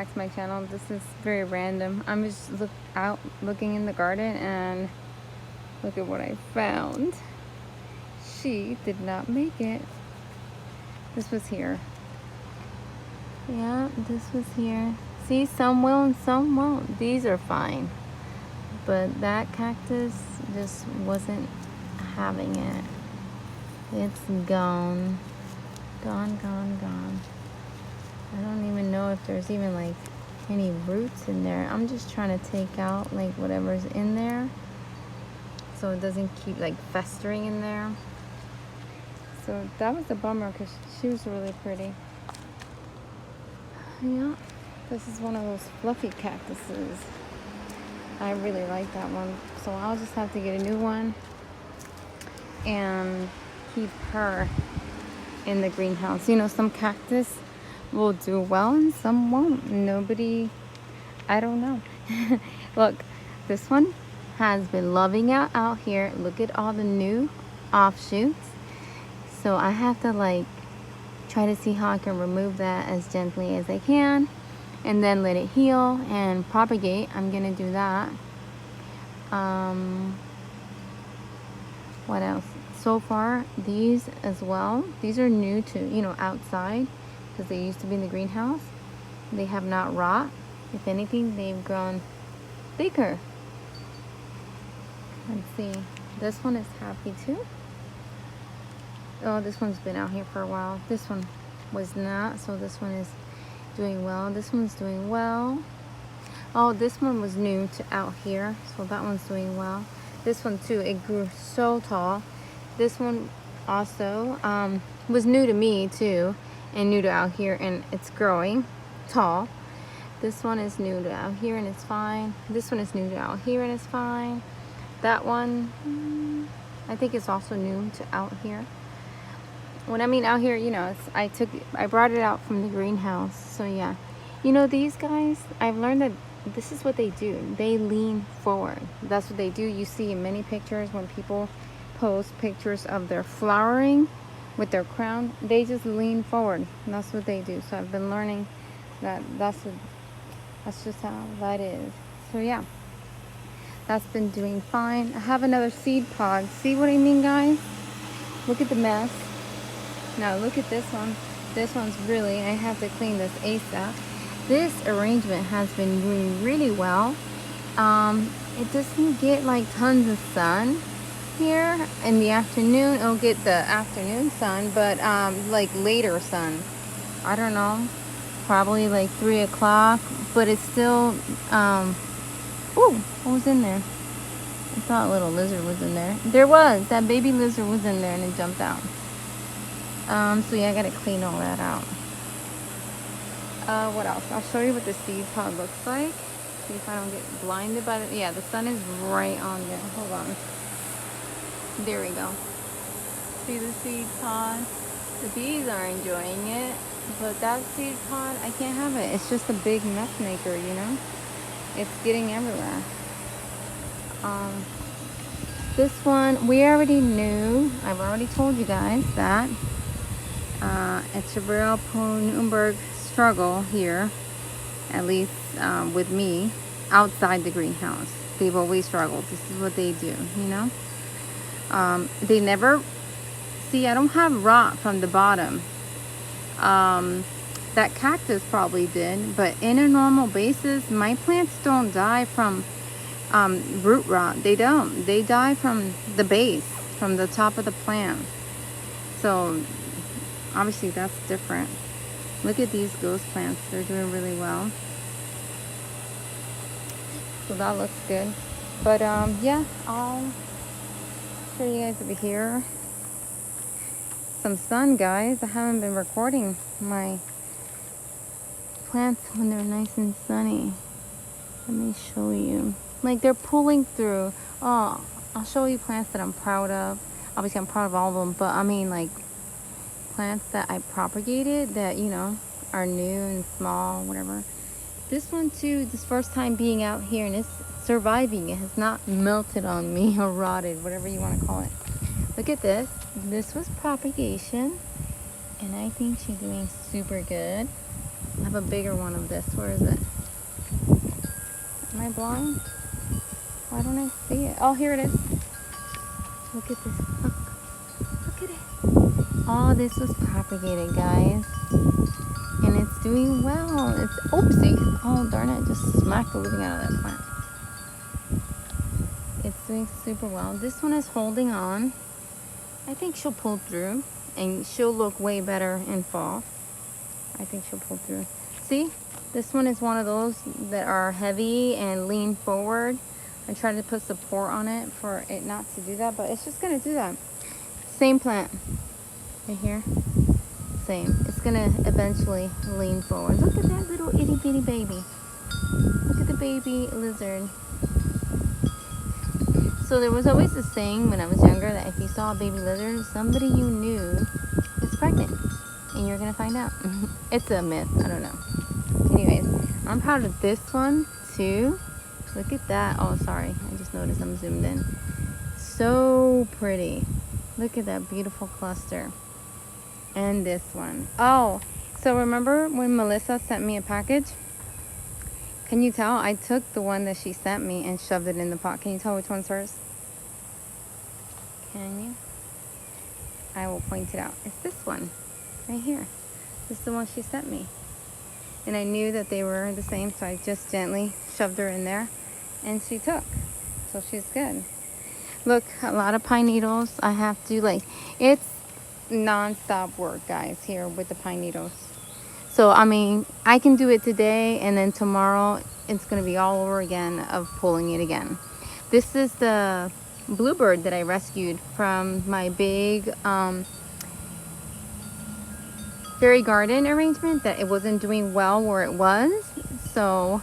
Back to my channel. This is very random. I'm just looking in the garden and look at what I found. She did not make it. This was here. Yeah, this was here. See, some will and some won't. These are fine. But that cactus just wasn't having it. It's gone. Gone, gone, gone. I don't even know if there's even like any roots in there. I'm just trying to take out like whatever's in there so it doesn't keep like festering in there. So that was a bummer because she was really pretty. Yeah, this is one of those fluffy cactuses. I really like that one. So I'll just have to get a new one and keep her in the greenhouse. You know, some cactus will do well and some won't. I don't know. Look, this one has been loving it out here. Look at all the new offshoots. So I have to like try to see how I can remove that as gently as I can and then let it heal and propagate. I'm gonna do that. What else? So far, these as well. These are new to, you know, outside because they used to be in the greenhouse. They have not rot. If anything, they've grown thicker. Let's see. This one is happy too. Oh, this one's been out here for a while. This one was not, so this one is doing well. This one's doing well. Oh, this one was new to out here, so that one's doing well. This one too, it grew so tall. This one also was new to me too, and new to out here, and it's growing tall. This one is new to out here and it's fine. This one is new to out here and it's fine. That one, I think it's also new to out here. When I mean out here, you know, I brought it out from the greenhouse. So yeah, you know, these guys, I've learned that this is what they do. They lean forward. That's what they do. You see in many pictures when people post pictures of their flowering with their crown, they just lean forward. And that's what they do. So I've been learning that that's just how that is. So yeah, that's been doing fine. I have another seed pod. See what I mean, guys? Look at the mess. Now look at this one. This one's really, I have to clean this ASAP. This arrangement has been doing really well. It doesn't get like tons of sun here in the afternoon. It'll get the afternoon sun, but like later sun. I don't know, probably like 3 o'clock, but it's still, ooh, what was in there? I thought a little lizard was in there. There was, that baby lizard was in there and it jumped out. So yeah, I gotta clean all that out. What else? I'll show you what the seed pod looks like. See if I don't get blinded by it. Yeah, the sun is right on there. Hold on. There we go. See the seed pod? The bees are enjoying it, but that seed pod, I can't have it. It's just a big mess maker, you know? It's getting everywhere. This one, we already knew. I've already told you guys that. It's a real Nuremberg struggle here, at least with me, outside the greenhouse. They've always struggled. This is what they do, you know? They never, see, I don't have rot from the bottom. That cactus probably did, but in a normal basis, my plants don't die from root rot. They don't. They die from the base, from the top of the plant. So obviously that's different. Look at these ghost plants. They're doing really well. So that looks good. But yeah, I'll show you guys over here. Some sun, guys. I haven't been recording my plants when they're nice and sunny. Let me show you. Like, they're pulling through. Oh, I'll show you plants that I'm proud of. Obviously, I'm proud of all of them, but I mean, like, plants that I propagated that, you know, are new and small, whatever. This one, too, this first time being out here, and it's surviving. It has not melted on me or rotted, whatever you want to call it. Look at this. This was propagation, and I think she's doing super good. I have a bigger one of this. Where is it? Am I blind? Why don't I see it? Oh, here it is. Look at this. Look. Look at it. Oh, this was propagated, guys. And it's doing well. It's oopsie. Oh, darn it. Just smacked the living out of that plant. It's doing super well. This one is holding on. I think she'll pull through. And she'll look way better in fall. I think she'll pull through. See? This one is one of those that are heavy and lean forward. I tried to put support on it for it not to do that, but it's just gonna do that. Same plant. Right here. Same. It's gonna eventually lean forward. Look at that little itty bitty baby. Look at the baby lizard. So there was always a saying when I was younger that if you saw a baby lizard, somebody you knew is pregnant. And you're gonna find out. It's a myth, I don't know. Anyways, I'm proud of this one too. Look at that. Oh, sorry. I just noticed I'm zoomed in. So pretty. Look at that beautiful cluster. And this one. Oh, so remember when Melissa sent me a package? Can you tell? I took the one that she sent me and shoved it in the pot. Can you tell which one's hers? Can you? I will point it out. It's this one. Right here. This is the one she sent me. And I knew that they were the same, so I just gently shoved her in there. And she took. So she's good. Look, a lot of pine needles. I have to, like, it's non-stop work, guys, here with the pine needles. So, I mean, I can do it today, and then tomorrow it's going to be all over again of pulling it again. This is the bluebird that I rescued from my big fairy garden arrangement that it wasn't doing well where it was. So,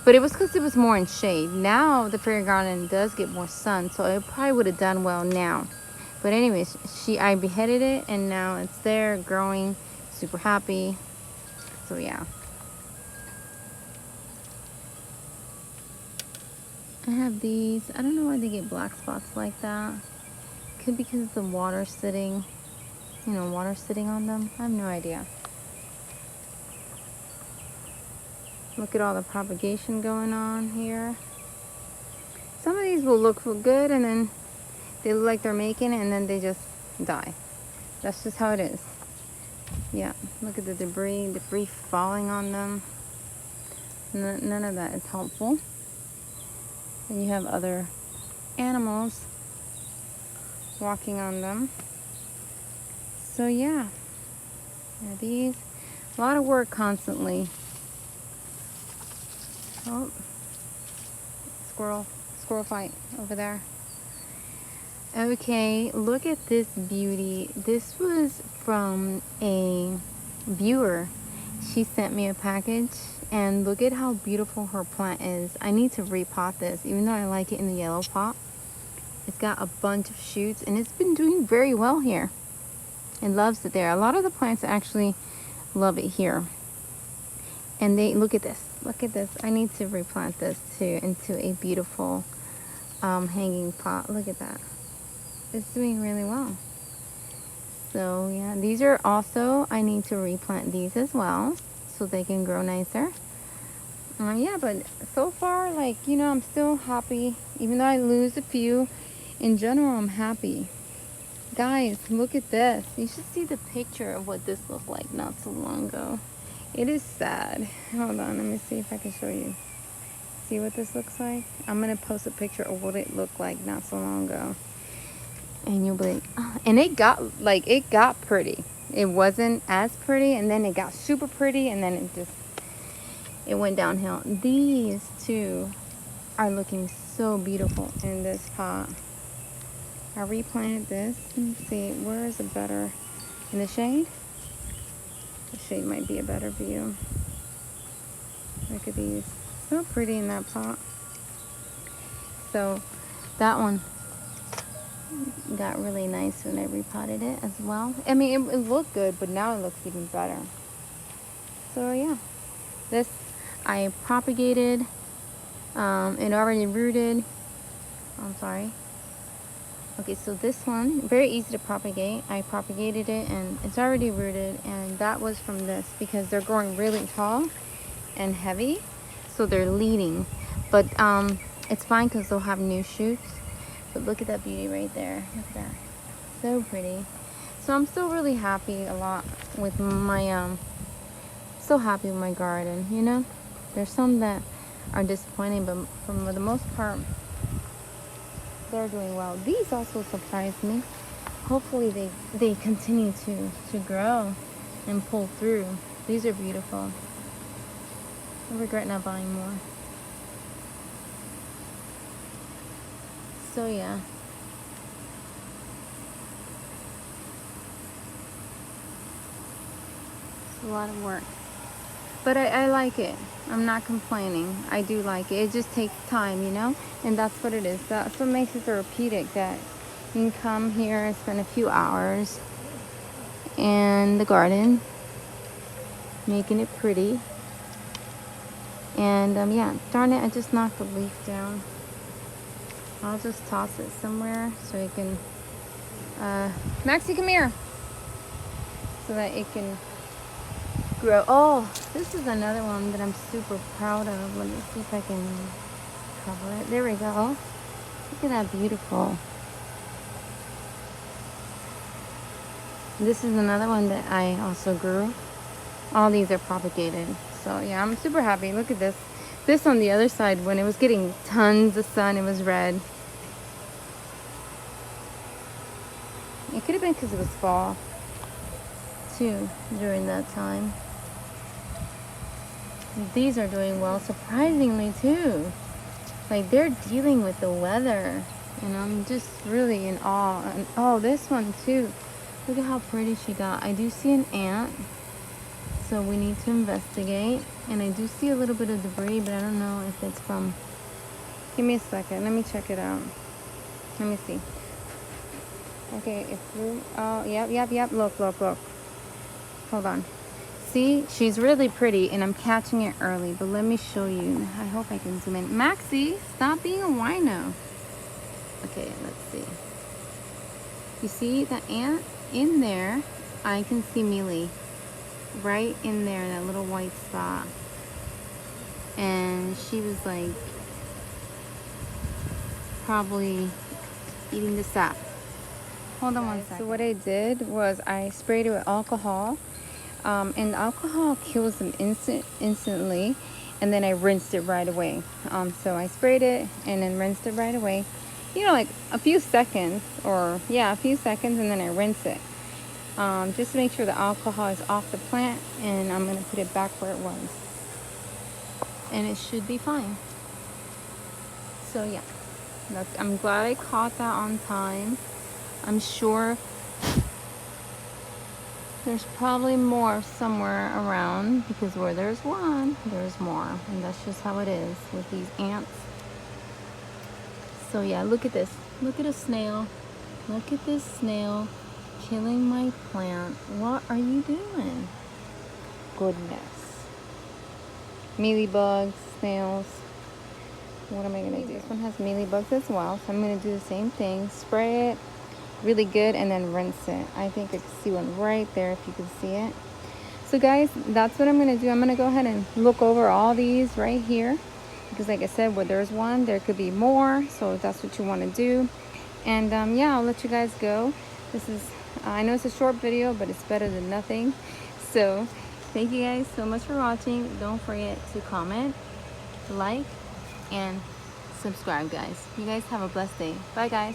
but it was because it was more in shade. Now the fairy garden does get more sun, so it probably would have done well now. But anyways, I beheaded it, and now it's there growing, super happy. So yeah. I have these. I don't know why they get black spots like that. Could be because the water sitting, you know, water sitting on them. I have no idea. Look at all the propagation going on here. Some of these will look good, and then they look like they're making it, and then they just die. That's just how it is. Yeah, look at the debris falling on them. None of that is helpful. And you have other animals walking on them. So yeah, these, a lot of work constantly. Oh, squirrel fight over there. Okay, look at this beauty. This was from a viewer. She sent me a package, and look at how beautiful her plant is. I need to repot this, even though I like it in the yellow pot. It's got a bunch of shoots, and it's been doing very well here. It loves it there. A lot of the plants actually love it here. And they, look at this. Look at this. I need to replant this too into a beautiful hanging pot. Look at that. It's doing really well. So yeah, these are also, I need to replant these as well so they can grow nicer. Yeah, but so far, like, you know, I'm still happy. Even though I lose a few, in general, I'm happy. Guys, look at this. You should see the picture of what this looked like not so long ago. It is sad. Hold on, let me see if I can show you. See what this looks like? I'm gonna post a picture of what it looked like not so long ago. And you'll be like, oh. And it got pretty. It wasn't as pretty, and then it got super pretty, and then it went downhill. These two are looking so beautiful in this pot. I replanted this. Let me see, where is it better? In the shade? The shade might be a better view. Look at these. So pretty in that pot. So that one got really nice when I repotted it as well. I mean, it looked good, but now it looks even better. So yeah, this I propagated. It already rooted. I'm sorry. Okay, so this one, very easy to propagate. I propagated it and it's already rooted, and that was from this because they're growing really tall and heavy, so they're leading. But it's fine because they'll have new shoots. But look at that beauty right there. Look at that. So pretty. So I'm still really happy a lot with my so happy with my garden, you know. There's some that are disappointing, but for the most part they're doing well. These also surprised me. Hopefully they continue to grow and pull through. These are beautiful. I regret not buying more. So yeah. It's a lot of work. But I like it. I'm not complaining. I do like it. It just takes time, you know? And that's what it is. That's what makes it therapeutic, that you can come here and spend a few hours in the garden, making it pretty. And yeah, darn it, I just knocked the leaf down. I'll just toss it somewhere so it can, Maxie, come here. So that it can grow. Oh, this is another one that I'm super proud of. Let me see if I can cover it. There we go. Look at that, beautiful. This is another one that I also grew. All these are propagated. So yeah, I'm super happy. Look at this. This on the other side, when it was getting tons of sun, it was red. It could have been because it was fall too during that time. These are doing well, surprisingly too. Like, they're dealing with the weather, and I'm just really in awe. And oh, this one too. Look at how pretty she got. I do see an ant, so we need to investigate. And I do see a little bit of debris, but I don't know if it's from... Give me a second. Let me check it out. Let me see. Okay, it flew. Oh, yep. Look. Hold on. See, she's really pretty, and I'm catching it early, but let me show you. I hope I can zoom in. Maxie, stop being a wino. Okay, let's see. You see the ant in there? I can see Mealy right in there, that little white spot. And she was like probably eating the sap. Hold on one second. So what I did was I sprayed it with alcohol. And alcohol kills them instantly, and then I rinsed it right away. So I sprayed it and then rinsed it right away. You know, like a few seconds, or yeah, a few seconds, and then I rinse it. Just to make sure the alcohol is off the plant, and I'm gonna put it back where it was. And it should be fine. So yeah, I'm glad I caught that on time. I'm sure there's probably more somewhere around, because where there's one, there's more. And that's just how it is with these ants. So yeah, look at this. Look at a snail. Look at this snail killing my plant. What are you doing? Goodness. Mealybugs, snails. What am I gonna do? This one has mealybugs as well, so I'm gonna do the same thing. Spray it really good and then rinse it. I think I can see one right there if you can see it. So guys, that's what I'm gonna do. I'm gonna go ahead and look over all these right here, because like I said, where there's one, there could be more. So if that's what you want to do. And yeah, I'll let you guys go. This is I know it's a short video, but it's better than nothing. So thank you guys so much for watching. Don't forget to comment, like, and subscribe, guys. You guys have a blessed day. Bye guys.